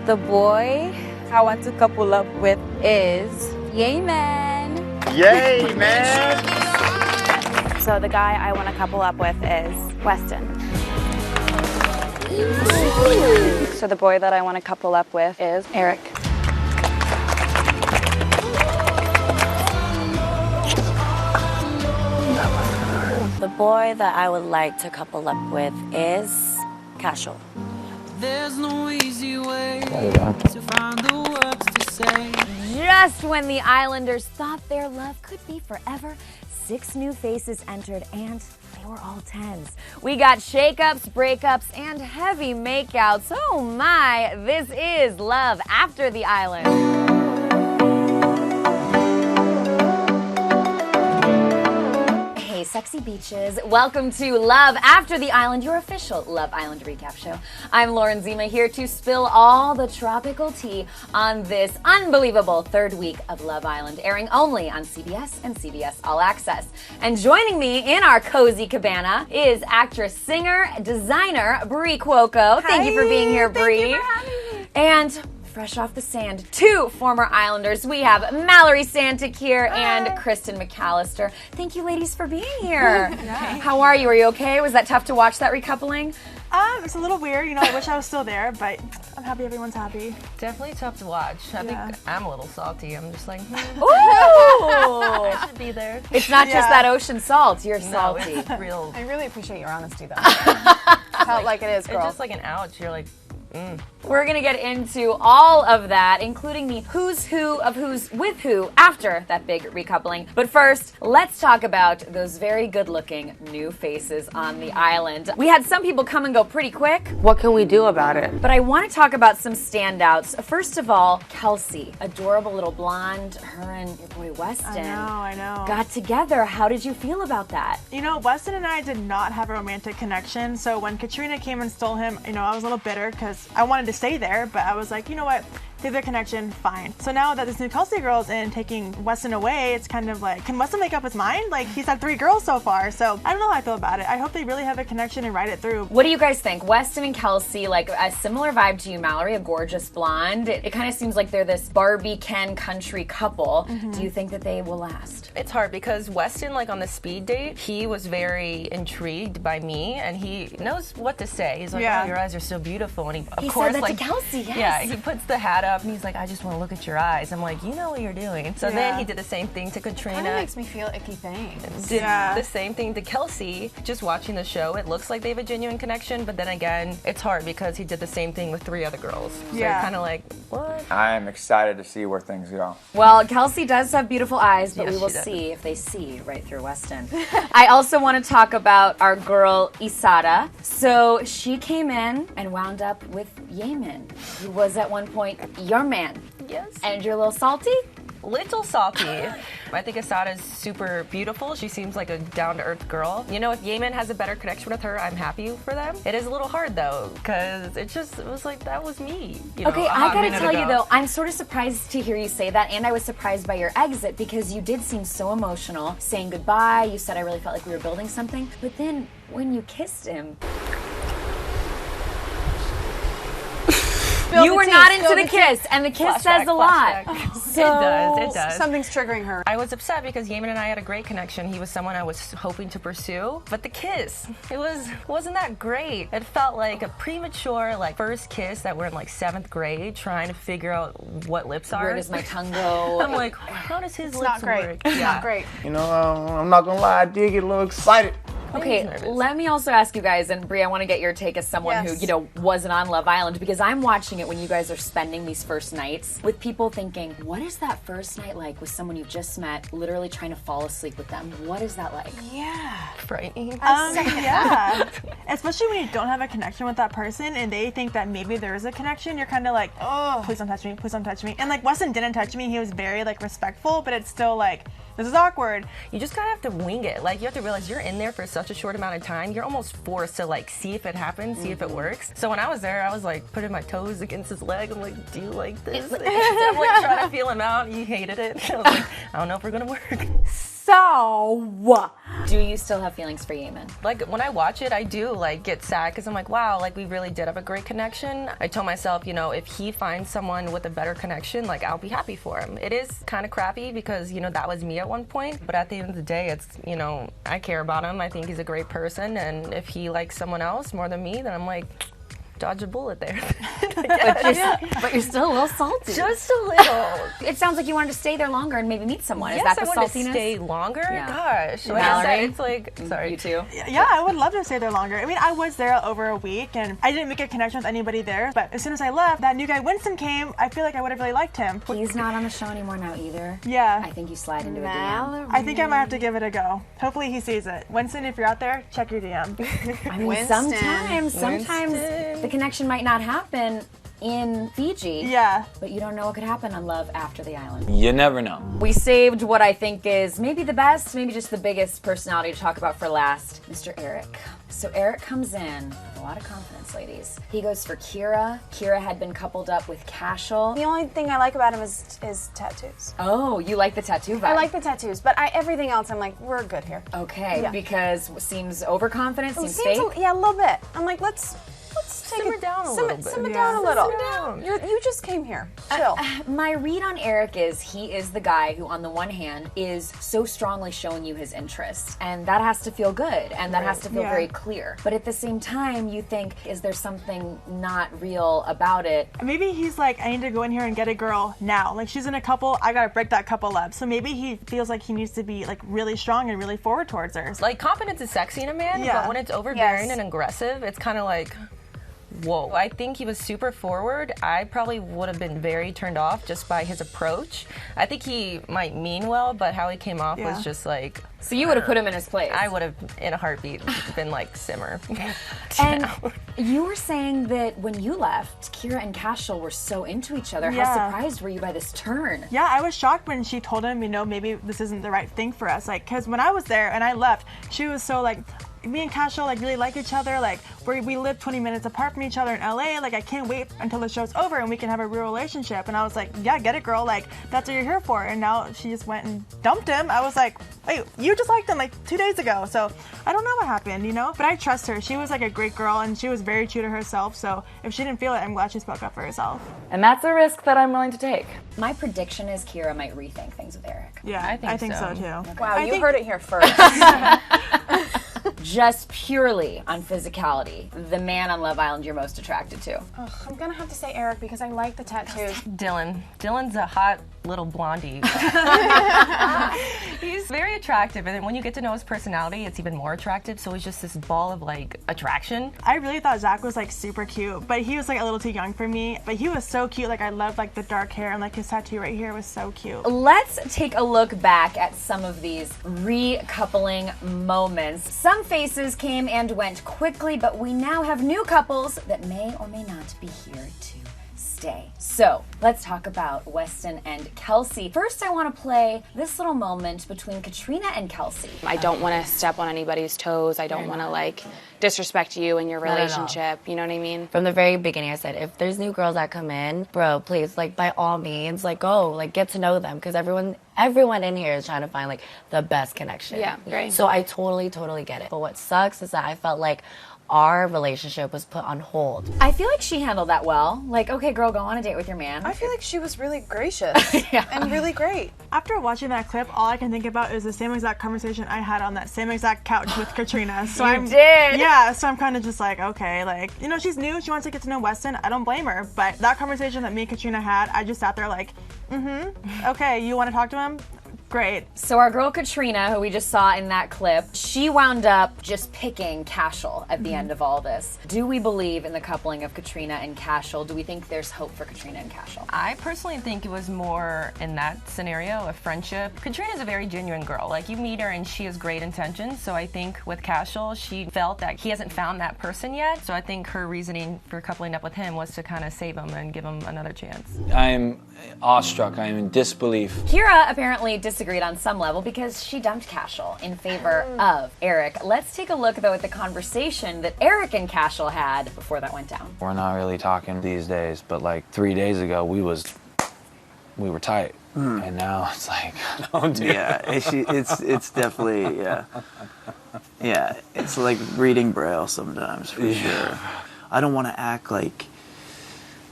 The boy I want to couple up with is Yemen. Yay, man! So the guy I want to couple up with is Weston. So the boy that I want to couple up with is Eric. The boy that I would like to couple up with is Casual. There's no easy way to find the words to say. Just when the Islanders thought their love could be forever, 6 new faces entered and they were all 10s. We got shakeups, breakups, and heavy makeouts. Oh my, this is Love After the Island. Sexy beaches. Welcome to Love After the Island, your official Love Island recap show. I'm Lauren Zima here to spill all the tropical tea on this unbelievable 3rd week of Love Island, airing only on CBS and CBS All Access. And joining me in our cozy cabana is actress, singer, designer Bri Cuoco. Thank you for being here, Bri. Thank you for having me. And fresh off the sand, 2 former Islanders. We have Mallory Santic here and Christen McAllister. Thank you, ladies, for being here. How are you? Are you okay? Was that tough to watch, that recoupling? It's a little weird. You know, I wish I was still there, but I'm happy everyone's happy. Definitely tough to watch. I think I'm a little salty. I'm just like, Ooh! I should be there. It's not just that ocean salt. You're salty. It's real. I really appreciate your honesty, though. Felt like it is, girl. It's just like an ouch. You're like, We're going to get into all of that, including the who's who of who's with who after that big recoupling. But first, let's talk about those very good-looking new faces on the island. We had some people come and go pretty quick. what can we do about it? But I want to talk about some standouts. First of all, Kelsey, adorable little blonde, her and your boy Weston. I know. Got together. How did you feel about that? You know, Weston and I did not have a romantic connection, so when Katrina came and stole him, you know, I was a little bitter because I wanted to stay there, but I was like, you know what? Through their connection, fine. So now that this new Kelsey girl's in taking Weston away, it's kind of like, can Weston make up his mind? Like, he's had 3 girls so far, so I don't know how I feel about it. I hope they really have a connection and ride it through. What do you guys think? Weston and Kelsey, like a similar vibe to you, Mallory, a gorgeous blonde. It kind of seems like they're this Barbie Ken country couple. Do you think that they will last? It's hard because Weston, like on the speed date, he was very intrigued by me, and he knows what to say. He's like, oh, your eyes are so beautiful. And he said that to Kelsey, yes. Yeah, he puts the hat up and he's like, I just want to look at your eyes. I'm like, you know what you're doing. So then he did the same thing to Katrina. Kind of makes me feel icky things. Did the same thing to Kelsey. Just watching the show, it looks like they have a genuine connection, but then again, it's hard because he did the same thing with 3 other girls. So you're kind of like, what? I am excited to see where things go. Well, Kelsey does have beautiful eyes, but Yes, we will she does. see if they see right through Weston. I also want to talk about our girl, Isada. So she came in and wound up with Yemen, who was at one point your man. Yes. And you're a little salty? Little salty. I think Asada's super beautiful. She seems like a down-to-earth girl. You know, if Yemen has a better connection with her, I'm happy for them. It is a little hard, though, because it was like, that was me. You know, Okay, I gotta tell you, though, I'm sort of surprised to hear you say that, and I was surprised by your exit, because you did seem so emotional, saying goodbye. You said I really felt like we were building something, but then when you kissed him, you were not into the kiss, and the kiss says a lot. So It does. Something's triggering her. I was upset because Yemen and I had a great connection. He was someone I was hoping to pursue. But the kiss, wasn't that great. It felt like a premature, like, first kiss that we're in, like, 7th grade, trying to figure out what lips are. Where does my tongue go? I'm like, how does his lips Not great. work? It's not great. You know, I'm not gonna lie, I did get a little excited. Okay, let me also ask you guys, and Bri, I want to get your take as someone who, you know, wasn't on Love Island, because I'm watching it when you guys are spending these first nights with people thinking, what is that first night like with someone you've just met, literally trying to fall asleep with them? What is that like? Yeah. Frightening. Yeah. Especially when you don't have a connection with that person and they think that maybe there is a connection, you're kind of like, oh, please don't touch me, please don't touch me. And like, Weston didn't touch me. He was very like respectful, but it's still like, this is awkward. You just kind of have to wing it. Like, you have to realize you're in there for such a short amount of time. You're almost forced to, like, see if it happens, see if it works. So when I was there, I was, like, putting my toes against his leg. I'm like, do you like this? I'm, like, trying to feel him out. He hated it. I was like, I don't know if we're going to work. So, Do you still have feelings for Yemen? Like, when I watch it, I do, like, get sad because I'm like, wow, like, we really did have a great connection. I told myself, you know, if he finds someone with a better connection, like, I'll be happy for him. It is kind of crappy because, you know, that was me at one point. But at the end of the day, it's, you know, I care about him. I think he's a great person. And if he likes someone else more than me, then I'm like, dodge a bullet there. But you're still a little salty. Just a little. It sounds like you wanted to stay there longer and maybe meet someone. Yes, Is that the I wanted saltiness? to stay longer. Yeah. Gosh, like I Mallory? said, it's like, sorry. You too? Yeah, I would love to stay there longer. I mean, I was there over a week, and I didn't make a connection with anybody there. But as soon as I left, that new guy Winston came. I feel like I would have really liked him. He's not on the show anymore now either. Yeah. I think you slide into a DM. Mallory. I think I might have to give it a go. Hopefully he sees it. Winston, if you're out there, check your DM. I mean, Winston. sometimes the connection might not happen in Fiji. Yeah. But you don't know what could happen on Love After the Island. You never know. We saved what I think is maybe the best, maybe just the biggest personality to talk about for last, Mr. Eric. So Eric comes in with a lot of confidence, ladies. He goes for Kira. Kira had been coupled up with Cashel. The only thing I like about him is tattoos. Oh, you like the tattoo vibe? I like the tattoos, but everything else, I'm like, we're good here. Okay, Yeah. because seems overconfident, seems fake. Yeah, a little bit. I'm like, let's take Simmer it down a little bit. Simmer Yeah. down a little. Simmer down. You just came here. Chill. My read on Eric is he is the guy who, on the one hand, is so strongly showing you his interest, and that has to feel good, and that has to feel Yeah. very clear. But at the same time, you think, is there something not real about it? Maybe he's like, I need to go in here and get a girl now. Like, she's in a couple, I gotta break that couple up. So maybe he feels like he needs to be like really strong and really forward towards her. Like, confidence is sexy in a man, Yeah. but when it's overbearing Yes. and aggressive, it's kind of like, whoa. I think he was super forward. I probably would have been very turned off just by his approach. I think he might mean well, but how he came off Yeah. was just like, So you would have put him in his place. I would have, in a heartbeat, been like, simmer. And you were saying that when you left, Kira and Cashel were so into each other. How Yeah. surprised were you by this turn? Yeah, I was shocked when she told him, you know, maybe this isn't the right thing for us. Like, because when I was there and I left, she was so like, me and Cashel like really like each other. Like, we live 20 minutes apart from each other in LA. Like, I can't wait until the show's over and we can have a real relationship. And I was like, yeah, get it, girl. Like, that's what you're here for. And now she just went and dumped him. I was like, wait, you just liked him like 2 days ago. So I don't know what happened, you know? But I trust her. She was like a great girl and she was very true to herself. So if she didn't feel it, I'm glad she spoke up for herself. And that's a risk that I'm willing to take. My prediction is Kira might rethink things with Eric. Yeah, I think so so. too. Wow, I you think- heard it here first. Just purely on physicality, the man on Love Island you're most attracted to. Ugh, I'm gonna have to say Eric because I like the tattoos. Dylan. Dylan's a hot little blondie. He's very attractive, and then when you get to know his personality, it's even more attractive. So he's just this ball of like attraction. I really thought Zach was like super cute, but he was like a little too young for me. But he was so cute. Like, I loved like the dark hair and like his tattoo right here was so cute. Let's take a look back at some of these recoupling moments. Some faces came and went quickly, but we now have new couples that may or may not be here to stay. So let's talk about Weston and Kelsey. First, I want to play this little moment between Katrina and Kelsey. I don't want to step on anybody's toes. I don't want to like disrespect you and your relationship. You know what I mean? From the very beginning, I said, if there's new girls that come in, bro, please, like, by all means, like, go, like, get to know them, because everyone in here is trying to find, like, the best connection. Yeah, right. So I totally get it. But what sucks is that I felt like our relationship was put on hold. I feel like she handled that well. Like, okay, girl, go on a date with your man. I feel like she was really gracious and really great. After watching that clip, all I can think about is the same exact conversation I had on that same exact couch with Katrina. So You did? Yeah, so I'm kind of just like, okay, like, you know, she's new, she wants to get to know Weston, I don't blame her. But that conversation that me and Katrina had, I just sat there like, okay, you want to talk to him? Great. So our girl Katrina, who we just saw in that clip, she wound up just picking Cashel at the end of all this. Do we believe in the coupling of Katrina and Cashel? Do we think there's hope for Katrina and Cashel? I personally think it was more in that scenario of friendship. Katrina's a very genuine girl. Like, you meet her and she has great intentions. So I think with Cashel, she felt that he hasn't found that person yet. So I think her reasoning for coupling up with him was to kind of save him and give him another chance. I am awestruck. I am in disbelief. Kira apparently disagreed on some level because she dumped Cashel in favor of Eric. Let's take a look, though, at the conversation that Eric and Cashel had before that went down. We're not really talking these days, but like 3 days ago, we was we were tight. And now it's like, oh, dude. Yeah, it's definitely, yeah. Yeah, it's like reading Braille sometimes, for sure. I don't want to act like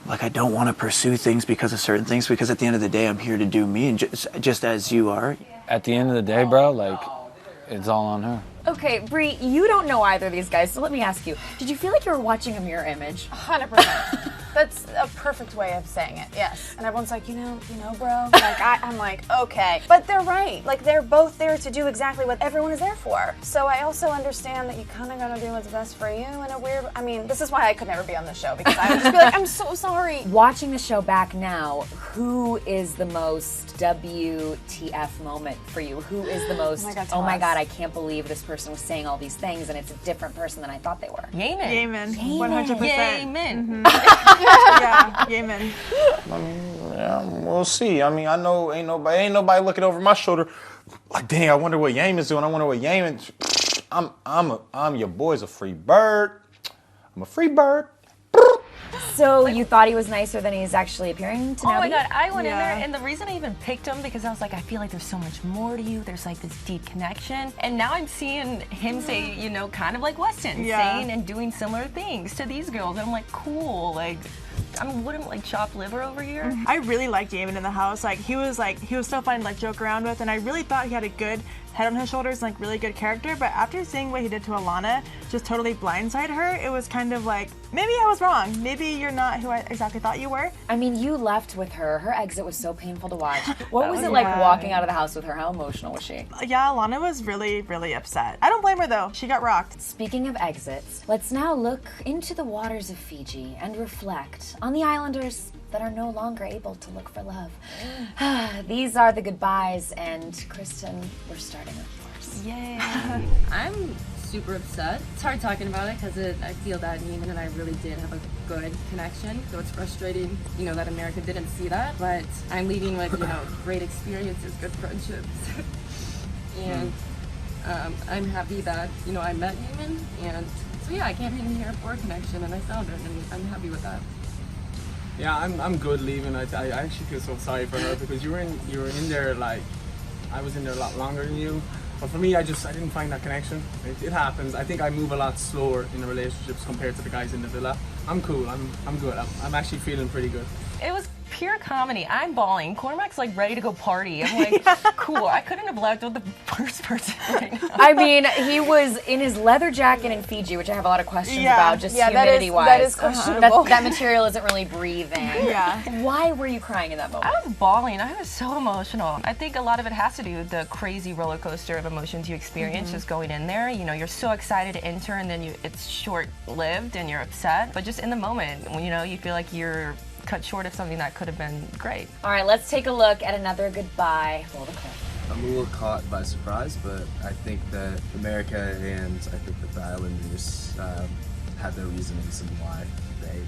I don't want to pursue things because of certain things, because at the end of the day, I'm here to do me, and just as you are. At the end of the day, bro, like, it's all on her. Okay, Bri, you don't know either of these guys, so let me ask you. Did you feel like you were watching a mirror image? 100%. That's a perfect way of saying it, yes. And everyone's like, you know, bro. Like, I'm like, okay. But they're right. Like, they're both there to do exactly what everyone is there for. So I also understand that you kind of got to do what's best for you in a weird... I mean, this is why I could never be on the show, because I would just be like, I'm so sorry. Watching the show back now, who is the most WTF moment for you? Who is the most, oh my God, I can't believe this person was saying all these things and it's a different person than I thought they were? Yemen. 100%. Yemen. Yeah, Yemen. I mean, yeah, we'll see. I mean, I know ain't nobody looking over my shoulder like, dang, I wonder what Yemen's doing. I wonder what Yemen. I'm your boy's a free bird. I'm a free bird. So you thought he was nicer than he's actually appearing to now Oh my be? God, I went in there, and the reason I even picked him, because I was like, I feel like there's so much more to you. There's like this deep connection. And now I'm seeing him say, you know, kind of like Weston, saying and doing similar things to these girls. And I'm like, cool, like, I wouldn't like chopped liver over here. I really liked Damon in the house. Like he was so fun to like joke around with, and I really thought he had a good head on his shoulders, like really good character. But after seeing what he did to Alana, just totally blindsided her, it was kind of like, maybe I was wrong. Maybe you're not who I exactly thought you were. I mean, you left with her. Her exit was so painful to watch. What was it like walking out of the house with her? How emotional was she? Yeah, Alana was really, really upset. I don't blame her though. She got rocked. Speaking of exits, let's now look into the waters of Fiji and reflect on the islanders that are no longer able to look for love. These are the goodbyes, and Christen, we're starting with yours. Yeah. I'm super upset. It's hard talking about it because I feel that Neiman and I really did have a good connection. So it's frustrating, you know, that America didn't see that. But I'm leaving with, you know, great experiences, good friendships. And I'm happy that, you know, I met Neiman. And so yeah, I came in here for a connection and I found it, and I'm happy with that. Yeah, I'm good leaving. I actually feel so sorry for her because you were in there, like, I was in there a lot longer than you. But for me, I didn't find that connection. It happens. I think I move a lot slower in relationships compared to the guys in the villa. I'm cool. I'm good. I'm actually feeling pretty good. It was pure comedy. I'm bawling. Cormac's like ready to go party. I'm like, cool. I couldn't have left with the first person right now. I mean, he was in his leather jacket in Fiji, which I have a lot of questions about, just humidity-wise. That is questionable. That material isn't really breathing. Yeah. Why were you crying in that moment? I was bawling. I was so emotional. I think a lot of it has to do with the crazy roller coaster of emotions you experience just going in there. You know, you're so excited to enter, and then it's short-lived, and you're upset. But just in the moment, you know, you feel like you're cut short of something that could have been great. All right, let's take a look at another goodbye. Roll the clip. I'm a little caught by surprise, but I think that America and I think that the Islanders had their reasonings and why they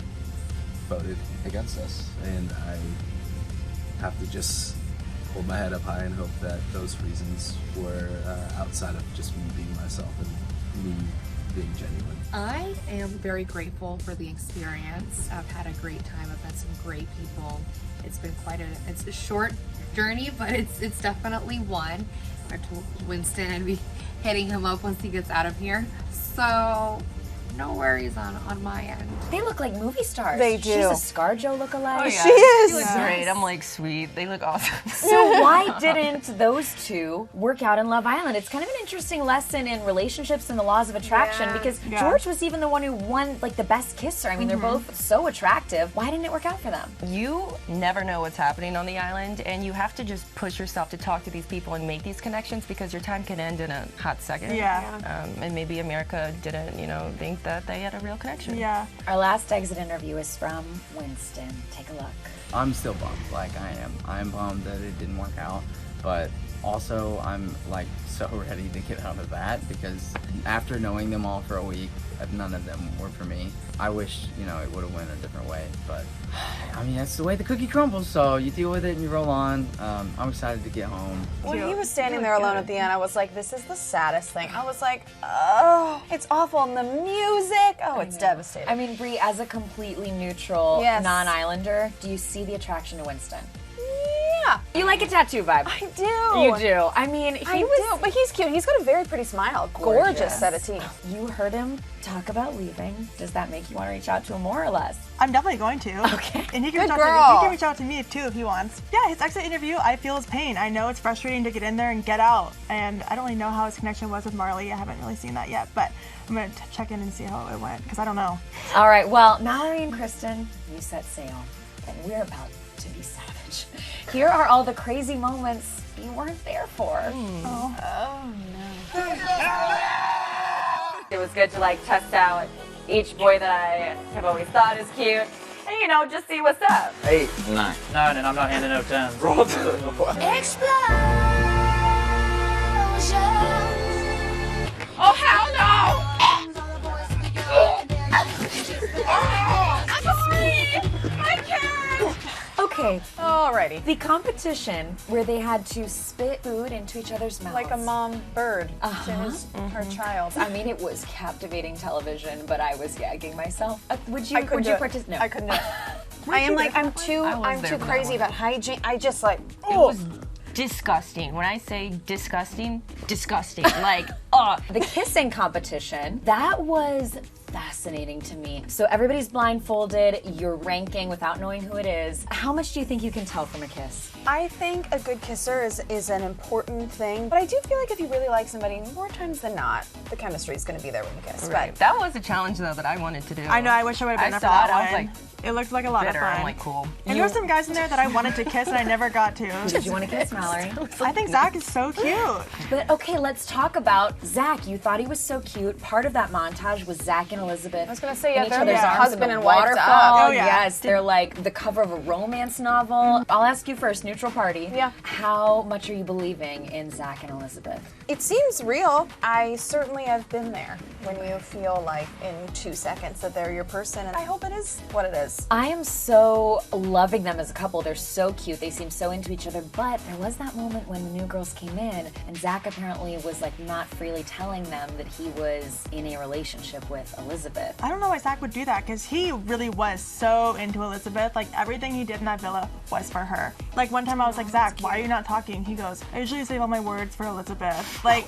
voted against us. And I have to just hold my head up high and hope that those reasons were outside of just me being myself and me being genuine. I am very grateful for the experience. I've had a great time. I've met some great people. It's been it's a short journey, but it's definitely one. I told Winston I'd be hitting him up once he gets out of here. So no worries on my end. They look like movie stars. They do. She's a ScarJo lookalike. Oh, yeah. She is. She looks great. I'm like, sweet. They look awesome. So why didn't those two work out in Love Island? It's kind of an interesting lesson in relationships and the laws of attraction because George was even the one who won like the best kisser. I mean, they're both so attractive. Why didn't it work out for them? You never know what's happening on the island, and you have to just push yourself to talk to these people and make these connections because your time can end in a hot second. Yeah. And maybe America didn't, you know, think that they had a real connection. Yeah. Our last exit interview is from Winston. Take a look. I'm still bummed, like I am. I'm bummed that it didn't work out, but also I'm like so ready to get out of that because after knowing them all for a week, none of them were for me. I wish, you know, it would have went a different way, but I mean, that's the way the cookie crumbles, so you deal with it and you roll on. I'm excited to get home. When he was standing there alone at the end, I was like, this is the saddest thing. I was like, oh, it's awful. And the music, oh, it's devastating. I mean, Bri, as a completely neutral non-Islander, do you see the attraction to Winston? Yeah. You like a tattoo vibe. I do. You do. I mean, I do, but he's cute. He's got a very pretty smile. Gorgeous set of teeth. You heard him talk about leaving. Does that make you want to reach out to him more or less? I'm definitely going to. Okay. And he can, Good he girl. can reach out to me too if he wants. Yeah, his exit interview, I feel his pain. I know it's frustrating to get in there and get out. And I don't really know how his connection was with Marley. I haven't really seen that yet, but I'm going to check in and see how it went because I don't know. All right, well, Mallory and Christen, you set sail, and we're about to be savage. Here are all the crazy moments you weren't there for. Oh no. It was good to like test out each boy that I have always thought is cute. And you know, just see what's up. 8, 9, and I'm not handing no 10s. Oh, hell no! I'm sorry! I can't! Okay. Alrighty. The competition where they had to spit food into each other's mouths. Like a mom bird to her child. I mean, it was captivating television, but I was gagging myself. Would you participate? No. I couldn't do it. I'm too crazy about hygiene. I just like, It was disgusting. When I say disgusting, disgusting. Like, The kissing competition, that was fascinating to me. So everybody's blindfolded, you're ranking without knowing who it is. How much do you think you can tell from a kiss? I think a good kisser is an important thing, but I do feel like if you really like somebody, more times than not, the chemistry is going to be there when you kiss. right. That was a challenge though that I wanted to do. I know, I wish I would have been I there for saw that it, one. I was like, it looked like a lot bitter. of fun. I'm like, cool. And there were some guys in there that I wanted to kiss and I never got to. Did you want to kiss, Mallory? I think Zach is so cute. But okay, let's talk about Zach. You thought he was so cute. Part of that montage was Zach and Elizabeth. I was going to say, in yeah, each they're other's arms husband in the and wife waterfall. up. Oh, yeah. Yes, they're like the cover of a romance novel. I'll ask you first, neutral party. Yeah. How much are you believing in Zach and Elizabeth? It seems real. I certainly have been there when you feel like in 2 seconds that they're your person, and I hope it is what it is. I am so loving them as a couple. They're so cute. They seem so into each other. But there was that moment when the new girls came in, and Zach apparently was like not freely telling them that he was in a relationship with Elizabeth. I don't know why Zach would do that because he really was so into Elizabeth. Like everything he did in that villa was for her. Like one time I was like, Zach, why are you not talking? He goes, I usually save all my words for Elizabeth. Like,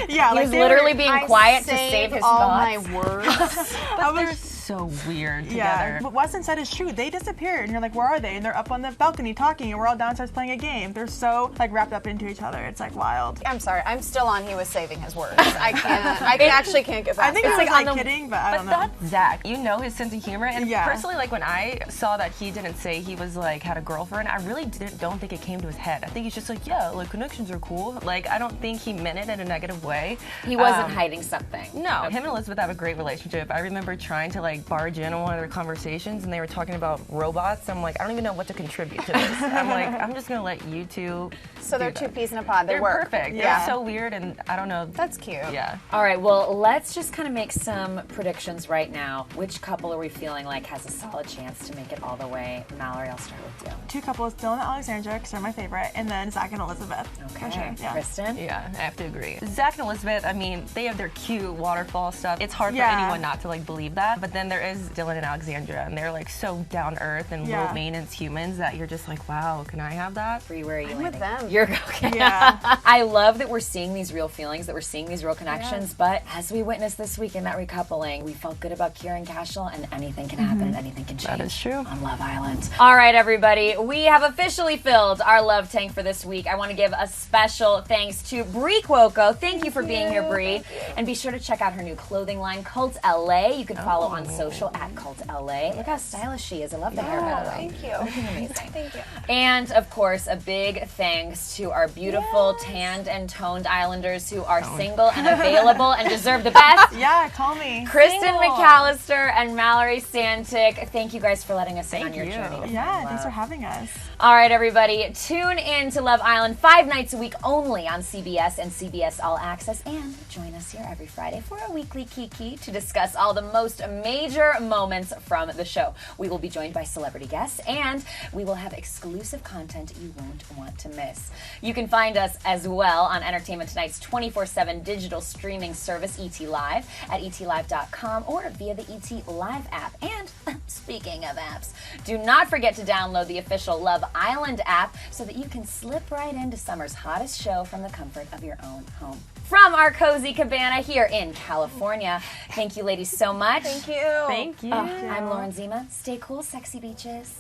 yeah, He like was literally being quiet to save his all thoughts. my words. But they're so weird together. Yeah, but Weston said it's true. They disappeared, and you're like, where are they? And they're up on the balcony talking, and we're all downstairs playing a game. They're so like wrapped up into each other. It's like wild. I'm sorry. I'm still on. He was saving his words. I actually can't get past I think that. it was like kidding, but I don't know. That's Zach. You know his sense of humor. And Yeah. personally, like when I saw that he didn't say he was like had a girlfriend, I really don't think it came to his head. I think he's just like, yeah, like connections are cool. Like I don't think he meant it in a negative way. He wasn't hiding something. No, him and Elizabeth have a great relationship. I remember trying to like barge in on one of their conversations, and they were talking about robots. I'm like, I don't even know what to contribute to this. I'm like, I'm just gonna let you two. So they're do two that. peas in a pod. They They're work. perfect. Yeah. They're so weird, and I don't know. That's cute. Yeah. All right, well, let's just kind of make some predictions right now. Which couple are we feeling like has a solid chance to make it all the way? Mallory, I'll start with you. Two couples, Dylan and Alexandra, because they're my favorite, and then Zach and Elizabeth. Okay. For sure. Yeah. Christen? Yeah, I have to agree. Zach and Elizabeth, I mean, they have their cute waterfall stuff. It's hard Yeah. for anyone not to like believe that. But then there is Dylan and Alexandra, and they're like so down to earth and Yeah. low maintenance humans that you're just like, wow, can I have that? Bree, where are you I'm with landing? them. You're okay. Yeah. I love that we're seeing these real feelings, that we're seeing these real connections, but as we witnessed this week in that recoupling, we felt good about Kira and Cashel, and anything can happen and anything can change. That is true. On Love Island. All right, everybody, we have officially filled our love tank for this week. I want to give a special thanks to Bri Cuoco. Thank you for being here, Bri. And be sure to check out her new clothing line, Cult LA. You can follow on social at Cult LA. Look how stylish she is. I love the hair, by the way. Thank you. Looking amazing. Thank you. And of course, a big thanks to our beautiful tanned and toned Islanders who are single and available and deserve the best. Yeah, call me. Christen Single. McAllister and Mallory Santic, thank you guys for letting us in on your journey. to Yeah, find thanks for love. having us. All right, everybody, tune in to Love Island 5 nights a week only on CBS and CBS All Access, and join us here every Friday for a weekly Kiki to discuss all the most amazing major moments from the show. We will be joined by celebrity guests, and we will have exclusive content you won't want to miss. You can find us as well on Entertainment Tonight's 24/7 digital streaming service, ET Live, at etlive.com or via the ET Live app. And speaking of apps, do not forget to download the official Love Island app so that you can slip right into summer's hottest show from the comfort of your own home. From our cozy cabana here in California. Thank you, ladies, so much. Thank you. I'm Lauren Zima. Stay cool, sexy beaches.